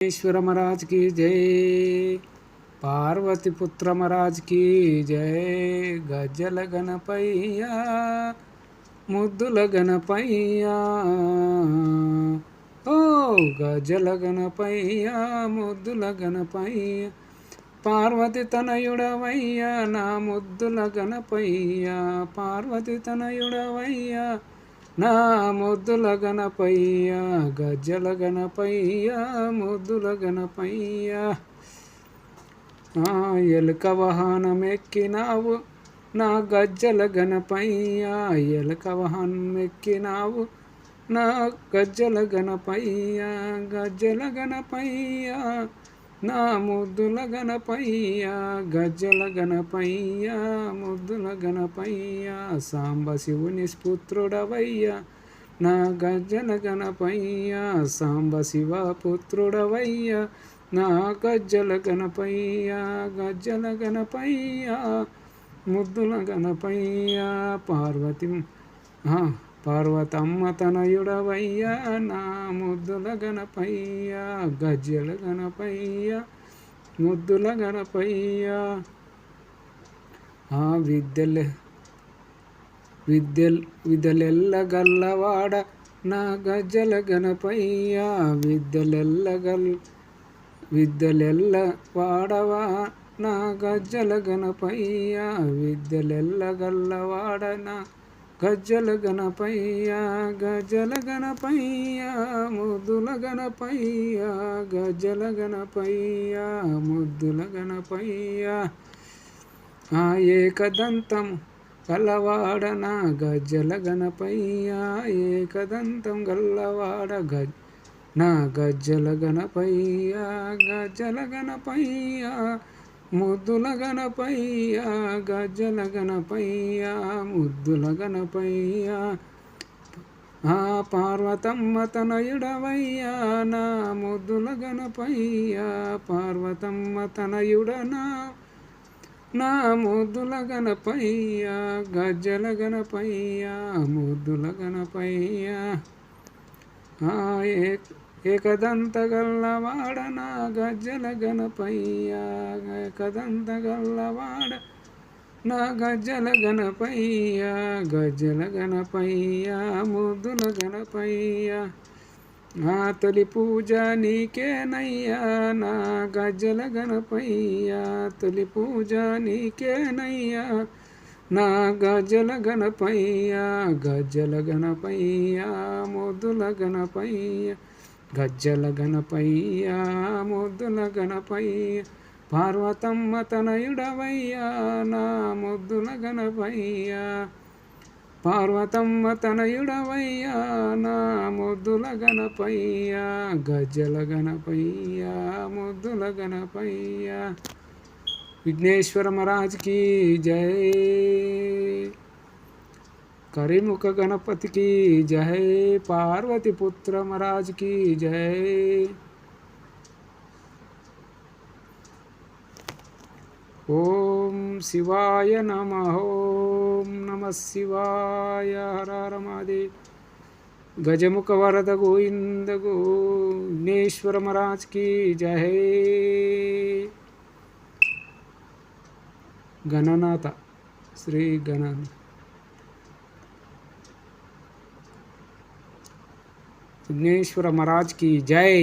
ईश्वर महाराज की जय। पार्वती पुत्र महाराज की जय। गजल गणपయ్యా ముద్దుల గణపయ్యా ఓ గజల గణపయ్యా ముద్దుల గణపయ్యా పార్వతి తనయుడవయ్యా నా ముద్దుల గణపయ్యా పార్వతి తనయుడవయ్యా నా ముద్దుల గణపయ్యా గజ్జల గణపయ్యా ముద్దుల గణపయ్యా ఎలుక వాహనమెక్కినావు నా గజ్జల గణపయ్యా ఎలుక వాహనమెక్కినావు నా గజ్జల గణపయ్యా గజ్జల గణపయ్యా నా ముద్దుల గణపయ్యా గజ్జల గణపయ్యా ముద్దుల గణపయ్యా సాంబ శివుని పుత్రుడవయ్యా నా గజ్జల గణపయ్యా సాంబ శివ పుత్రుడవయ్యా నా గజ్జల గణపయ్యా గజ్జల గణపయ్యా ముద్దుల గణపయ్యా పార్వతమ్మ తనయుడవయ్యా నా ముద్దుల గణపయ్యా గజ్జల గణపయ్యా ముద్దుల గణపయ్యా విద్యలెల్ల గల్లవాడ నా గజ్జల గణపయ్యా విద్యలెల్ల వాడవా నా గజ్జల గణపయ్యా విద్యలెల్ల గల్లవాడ నా గజ్జల గణపయ్యా గజ్జల గణపయ్యా ముద్దుల గణపయ్యా గజ్జల గణపయ్యా ముద్దుల గణపయ్యా ఏకదంతం గల్లవాడ నా గజ్జల గణపయ్యా ఏకదంతం గల్లవాడ నా గజ్జల గణపయ్యా గజ్జల గణపయ్యా ముద్దుల గణపయ్యా గజ్జల గణపయ్యా ముద్దుల గణపయ్యా పార్వతమ్మ తనయుడవయ్యా నా ముద్దుల గణపయ్యా పార్వతమ్మ తనయుడనా నా ముద్దుల గణపయ్యా గజ్జల గణపయ్యా ముద్దుల గణపయ్యా ఏకదంత గల్లవాడ నా గజ్జల గణపయ్యా ఏకదంత గల్లవాడ నా గజ్జల గణపయ్యా గజ్జల గణపయ్యా ముద్దుల గణపయ్యా తొలి పూజ నీకేనయ్యా నా గజ్జల గణపయ్యా తొలి పూజ నీకేనయ్యా నా గజ్జల గణపయ్యా గజ్జల గణపయ్యా ముద్దుల గణపయ్యా గజ్జల గణపయ్యా ముద్దుల గణపయ్యా పార్వతమ్మ తనయుడవయ్యా నా ముద్దుల గణపయ్యా పార్వతమ్మ తనయుడవయ్యా నా ముద్దుల గణపయ్యా గజ్జల గణపయ్యా ముద్దుల గణపయ్యా విఘ్నేశ్వర महाराज की जय। करिमुख गणपति की जय। पार्वती पुत्र महाराज की जय। ओम शिवाय नमः। ओम नमः शिवाय। हर हर महादेव। गजमुख वरद गोविंद गो विघ्नेश्वर महाराज की जय। गणनाथ श्री गणनाथ विघ्नेश्वर महाराज की जय।